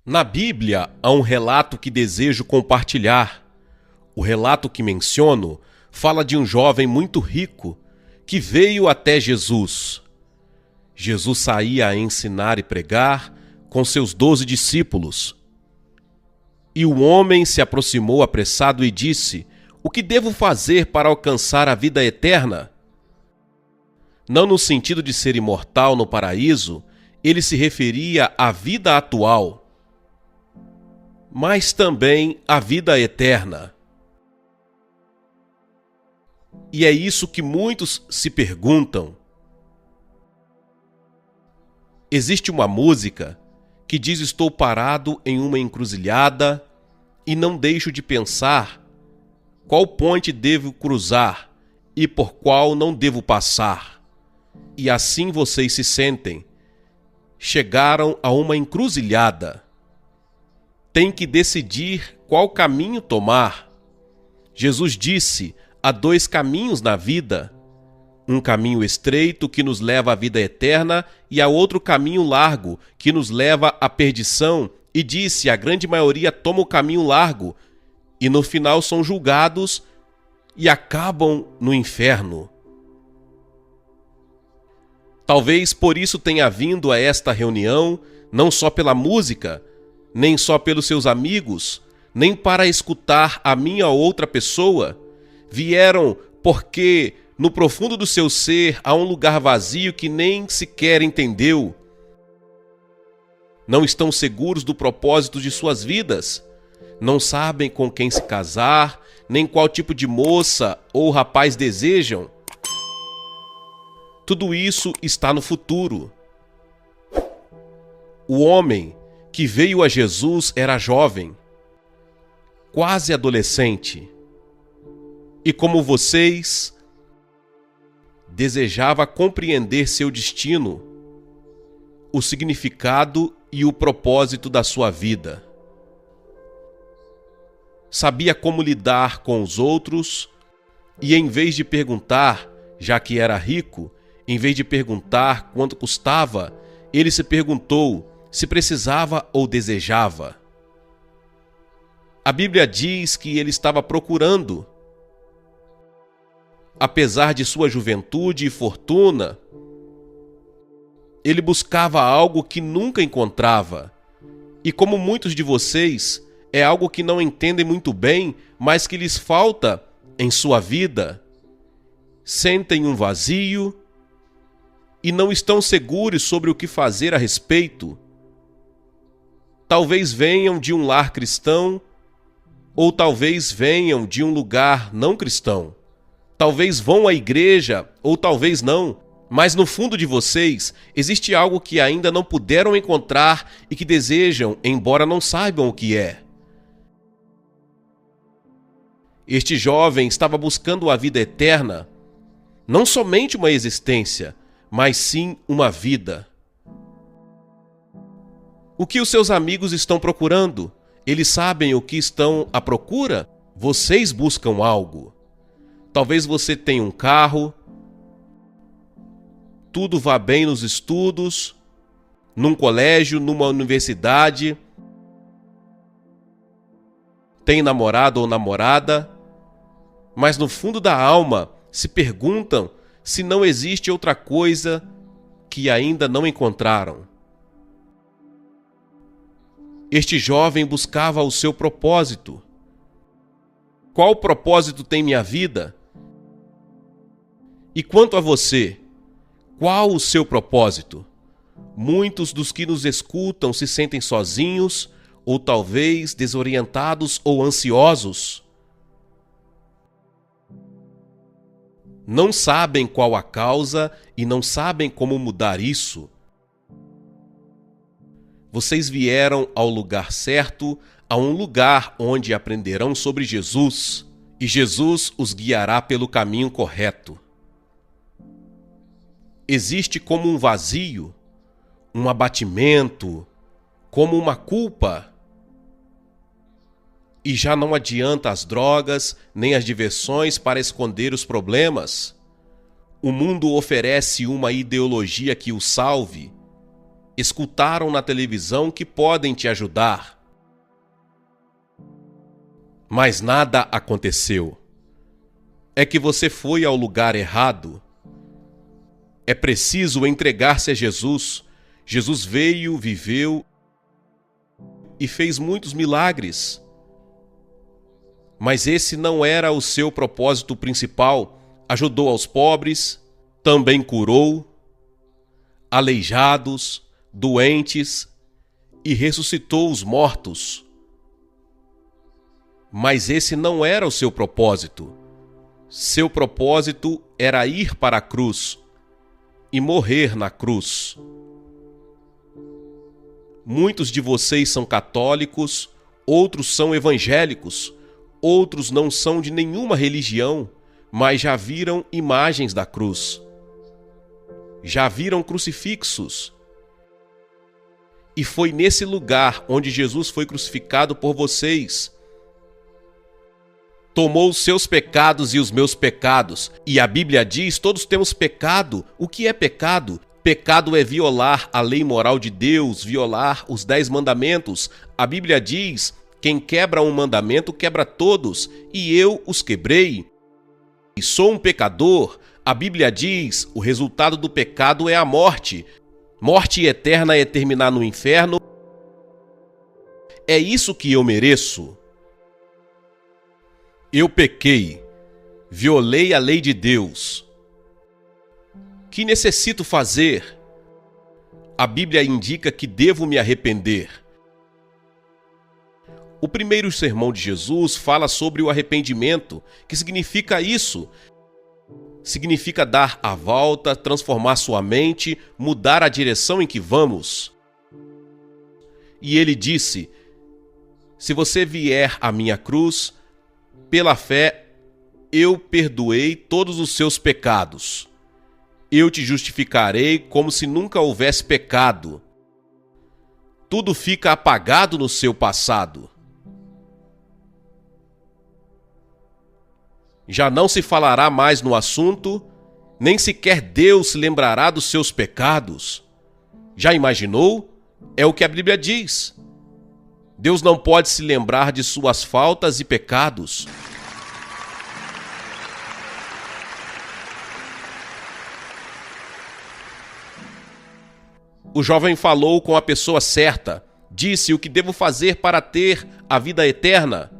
Na Bíblia, há um relato que desejo compartilhar. O relato que menciono fala de um jovem muito rico que veio até Jesus. Jesus saía a ensinar e pregar com seus 12 discípulos. E o homem se aproximou apressado e disse: "O que devo fazer para alcançar a vida eterna?" Não no sentido de ser imortal no paraíso, ele se referia à vida atual, mas também à vida eterna. E é isso que muitos se perguntam. Existe uma música que diz: "Estou parado em uma encruzilhada e não deixo de pensar qual ponte devo cruzar e por qual não devo passar." E assim vocês se sentem. Chegaram a uma encruzilhada. Tem que decidir qual caminho tomar. Jesus disse: há dois caminhos na vida. Um caminho estreito que nos leva à vida eterna e há outro caminho largo que nos leva à perdição. E disse: a grande maioria toma o caminho largo e no final são julgados e acabam no inferno. Talvez por isso tenha vindo a esta reunião, não só pela música, nem só pelos seus amigos, nem para escutar a minha ou outra pessoa. Vieram porque no profundo do seu ser há um lugar vazio que nem sequer entendeu. Não estão seguros do propósito de suas vidas. Não sabem com quem se casar, nem qual tipo de moça ou rapaz desejam. Tudo isso está no futuro. O homem que veio a Jesus era jovem, quase adolescente, e como vocês, desejava compreender seu destino, o significado e o propósito da sua vida. Sabia como lidar com os outros e, em vez de perguntar, já que era rico, em vez de perguntar quanto custava, ele se perguntou se precisava ou desejava. A Bíblia diz que ele estava procurando. Apesar de sua juventude e fortuna, ele buscava algo que nunca encontrava. E como muitos de vocês, é algo que não entendem muito bem, mas que lhes falta em sua vida. Sentem um vazio e não estão seguros sobre o que fazer a respeito. Talvez venham de um lar cristão, ou talvez venham de um lugar não cristão. Talvez vão à igreja, ou talvez não, mas no fundo de vocês existe algo que ainda não puderam encontrar e que desejam, embora não saibam o que é. Este jovem estava buscando a vida eterna, não somente uma existência, mas sim uma vida. O que os seus amigos estão procurando? Eles sabem o que estão à procura? Vocês buscam algo. Talvez você tenha um carro, tudo vá bem nos estudos, num colégio, numa universidade, tem namorado ou namorada, mas no fundo da alma se perguntam se não existe outra coisa que ainda não encontraram. Este jovem buscava o seu propósito. Qual propósito tem minha vida? E quanto a você, qual o seu propósito? Muitos dos que nos escutam se sentem sozinhos, ou talvez desorientados ou ansiosos. Não sabem qual a causa e não sabem como mudar isso. Vocês vieram ao lugar certo, a um lugar onde aprenderão sobre Jesus, e Jesus os guiará pelo caminho correto. Existe como um vazio, um abatimento, como uma culpa. E já não adianta as drogas nem as diversões para esconder os problemas. O mundo oferece uma ideologia que o salve. escutaram na televisão que podem te ajudar. Mas nada aconteceu. É que você foi ao lugar errado. É preciso entregar-se a Jesus. Jesus veio, viveu e fez muitos milagres. Mas esse não era o seu propósito principal. Ajudou aos pobres, também curou aleijados, doentes e ressuscitou os mortos. Mas esse não era o seu propósito. Seu propósito era ir para a cruz e morrer na cruz. Muitos de vocês são católicos, outros são evangélicos, outros não são de nenhuma religião, mas já viram imagens da cruz. Já viram crucifixos. E foi nesse lugar onde Jesus foi crucificado por vocês. Tomou os seus pecados e os meus pecados. E a Bíblia diz, todos temos pecado. O que é pecado? Pecado é violar a lei moral de Deus, violar os 10 mandamentos. A Bíblia diz, quem quebra um mandamento, quebra todos. E eu os quebrei. E sou um pecador. A Bíblia diz, o resultado do pecado é a morte. Morte eterna é terminar no inferno. É isso que eu mereço. Eu pequei, violei a lei de Deus. Que necessito fazer? A Bíblia indica que devo me arrepender. O primeiro sermão de Jesus fala sobre o arrependimento. Que significa isso? Significa dar a volta, transformar sua mente, mudar a direção em que vamos. E ele disse, se você vier à minha cruz, pela fé, eu perdoei todos os seus pecados. Eu te justificarei como se nunca houvesse pecado. Tudo fica apagado no seu passado. Já não se falará mais no assunto, nem sequer Deus se lembrará dos seus pecados. Já imaginou? É o que a Bíblia diz. Deus não pode se lembrar de suas faltas e pecados. O jovem falou com a pessoa certa, disse o que devo fazer para ter a vida eterna.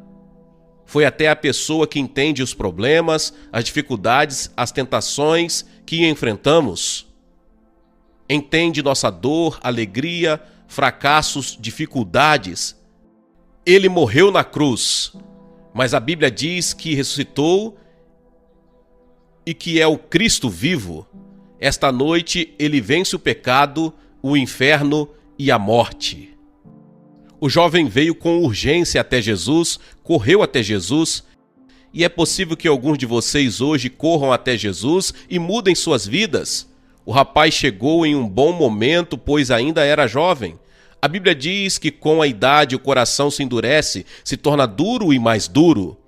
Foi até a pessoa que entende os problemas, as dificuldades, as tentações que enfrentamos. Entende nossa dor, alegria, fracassos, dificuldades. Ele morreu na cruz, mas a Bíblia diz que ressuscitou e que é o Cristo vivo. Esta noite ele vence o pecado, o inferno e a morte. O jovem veio com urgência até Jesus, correu até Jesus, e é possível que alguns de vocês hoje corram até Jesus e mudem suas vidas. O rapaz chegou em um bom momento, pois ainda era jovem. A Bíblia diz que com a idade o coração se endurece, se torna duro e mais duro.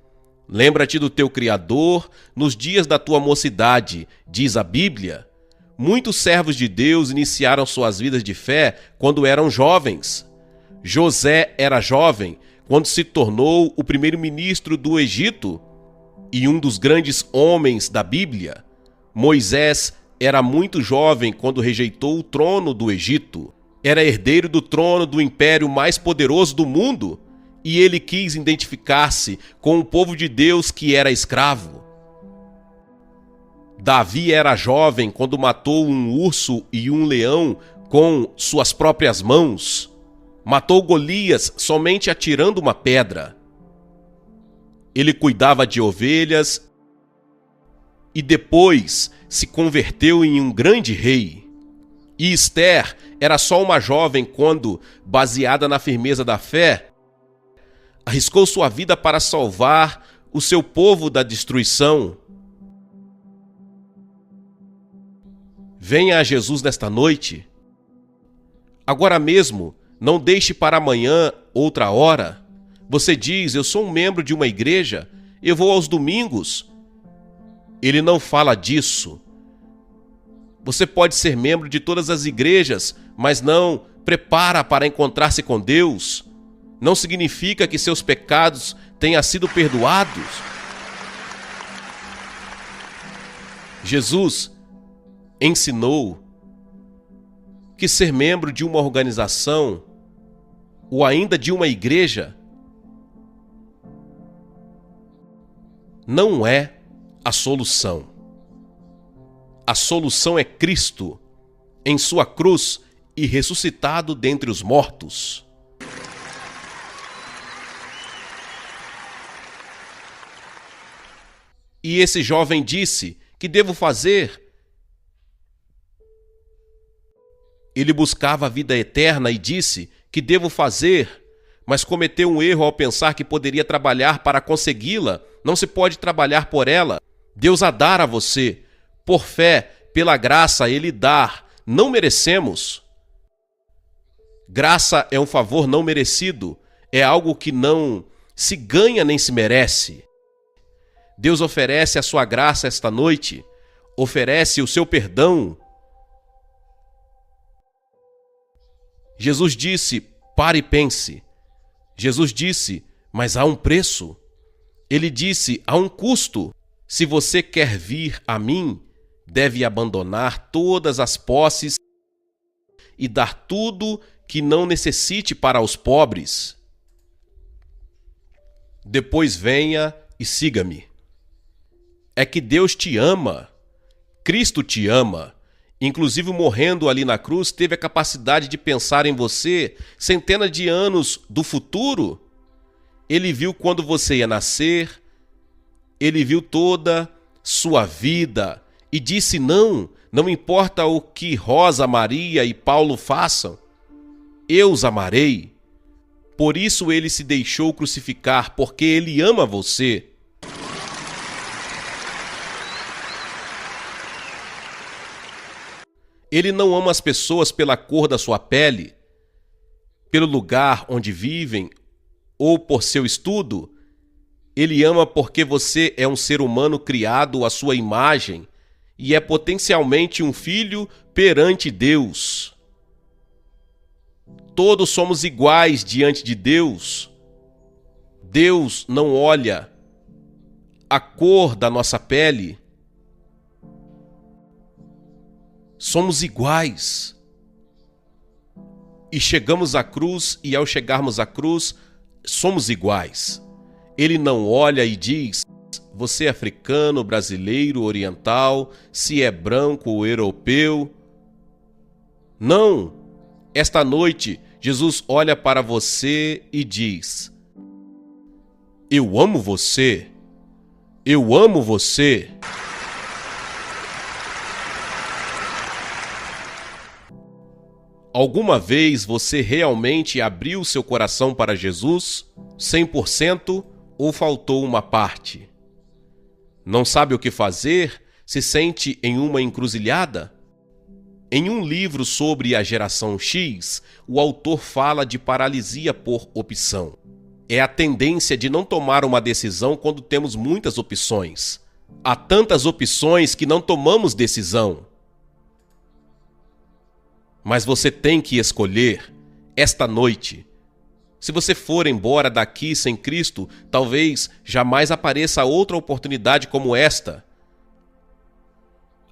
Lembra-te do teu Criador nos dias da tua mocidade, diz a Bíblia. Muitos servos de Deus iniciaram suas vidas de fé quando eram jovens. José era jovem quando se tornou o primeiro-ministro do Egito e um dos grandes homens da Bíblia. Moisés era muito jovem quando rejeitou o trono do Egito. Era herdeiro do trono do império mais poderoso do mundo e ele quis identificar-se com o povo de Deus que era escravo. Davi era jovem quando matou um urso e um leão com suas próprias mãos. Matou Golias somente atirando uma pedra. Ele cuidava de ovelhas e depois se converteu em um grande rei. E Esther era só uma jovem quando, baseada na firmeza da fé, arriscou sua vida para salvar o seu povo da destruição. Venha a Jesus nesta noite. Agora mesmo, não deixe para amanhã outra hora. Você diz, eu sou um membro de uma igreja, eu vou aos domingos. Ele não fala disso. Você pode ser membro de todas as igrejas, mas não prepara para encontrar-se com Deus, não significa que seus pecados tenham sido perdoados. Jesus ensinou que ser membro de uma organização ou ainda de uma igreja não é a solução. A solução é Cristo em sua cruz e ressuscitado dentre os mortos. E esse jovem disse: que devo fazer? Ele buscava a vida eterna e disse: que devo fazer? Mas cometeu um erro ao pensar que poderia trabalhar para consegui-la. Não se pode trabalhar por ela. Deus a dar a você. Por fé, pela graça, Ele dá. Não merecemos. Graça é um favor não merecido. É algo que não se ganha nem se merece. Deus oferece a sua graça esta noite. Oferece o seu perdão. Jesus disse: pare e pense. Jesus disse: mas há um preço. Ele disse: há um custo. Se você quer vir a mim, deve abandonar todas as posses e dar tudo que não necessite para os pobres. Depois venha e siga-me. É que Deus te ama. Cristo te ama. Inclusive, morrendo ali na cruz, teve a capacidade de pensar em você centenas de anos do futuro. Ele viu quando você ia nascer, ele viu toda sua vida e disse: não importa o que Rosa, Maria e Paulo façam, eu os amarei. Por isso ele se deixou crucificar, porque ele ama você. Ele não ama as pessoas pela cor da sua pele, pelo lugar onde vivem ou por seu estudo. Ele ama porque você é um ser humano criado à sua imagem e é potencialmente um filho perante Deus. Todos somos iguais diante de Deus. Deus não olha a cor da nossa pele. Somos iguais. E chegamos à cruz, e ao chegarmos à cruz, somos iguais. Ele não olha e diz: você é africano, brasileiro, oriental, se é branco ou europeu. Não! Esta noite, Jesus olha para você e diz: eu amo você. Eu amo você. Alguma vez você realmente abriu seu coração para Jesus 100% ou faltou uma parte? Não sabe o que fazer? Se sente em uma encruzilhada? Em um livro sobre a geração X, o autor fala de paralisia por opção. É a tendência de não tomar uma decisão quando temos muitas opções. Há tantas opções que não tomamos decisão. Mas você tem que escolher esta noite. Se você for embora daqui sem Cristo, talvez jamais apareça outra oportunidade como esta.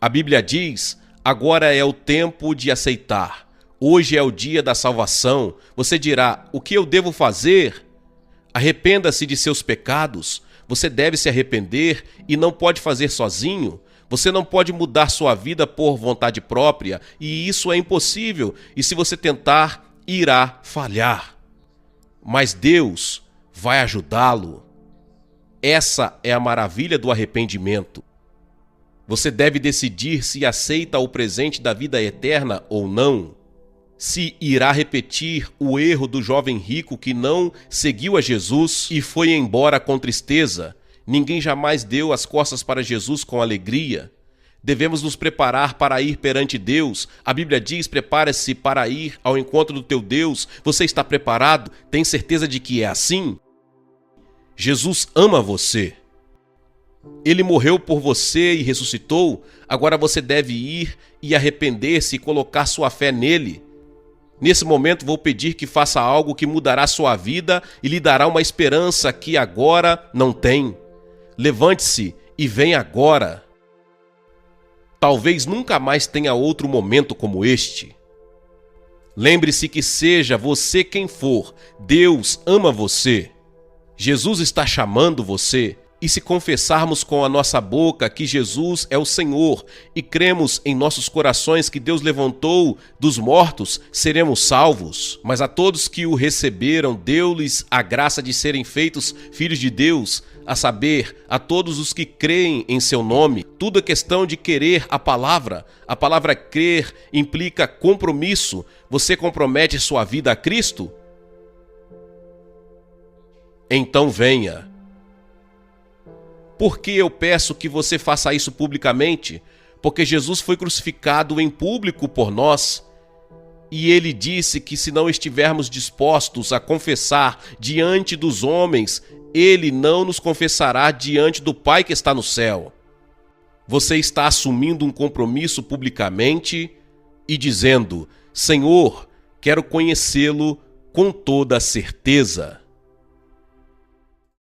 A Bíblia diz: agora é o tempo de aceitar. Hoje é o dia da salvação. Você dirá: o que eu devo fazer? Arrependa-se de seus pecados. Você deve se arrepender e não pode fazer sozinho. Você não pode mudar sua vida por vontade própria, e isso é impossível, e se você tentar, irá falhar. Mas Deus vai ajudá-lo. Essa é a maravilha do arrependimento. Você deve decidir se aceita o presente da vida eterna ou não. Se irá repetir o erro do jovem rico que não seguiu a Jesus e foi embora com tristeza. Ninguém jamais deu as costas para Jesus com alegria. Devemos nos preparar para ir perante Deus. A Bíblia diz: prepare-se para ir ao encontro do teu Deus. Você está preparado? Tem certeza de que é assim? Jesus ama você. Ele morreu por você e ressuscitou. Agora você deve ir e arrepender-se e colocar sua fé nele. Nesse momento vou pedir que faça algo que mudará sua vida e lhe dará uma esperança que agora não tem. Levante-se e venha agora. Talvez nunca mais tenha outro momento como este. Lembre-se que seja você quem for, Deus ama você. Jesus está chamando você. E se confessarmos com a nossa boca que Jesus é o Senhor e cremos em nossos corações que Deus levantou dos mortos, seremos salvos. Mas a todos que o receberam, deu-lhes a graça de serem feitos filhos de Deus, a saber, a todos os que creem em seu nome. Tudo é questão de querer a palavra. A palavra crer implica compromisso. Você compromete sua vida a Cristo? Então venha. Por que eu peço que você faça isso publicamente? Porque Jesus foi crucificado em público por nós. E ele disse que se não estivermos dispostos a confessar diante dos homens, ele não nos confessará diante do Pai que está no céu. Você está assumindo um compromisso publicamente e dizendo: Senhor, quero conhecê-lo com toda certeza.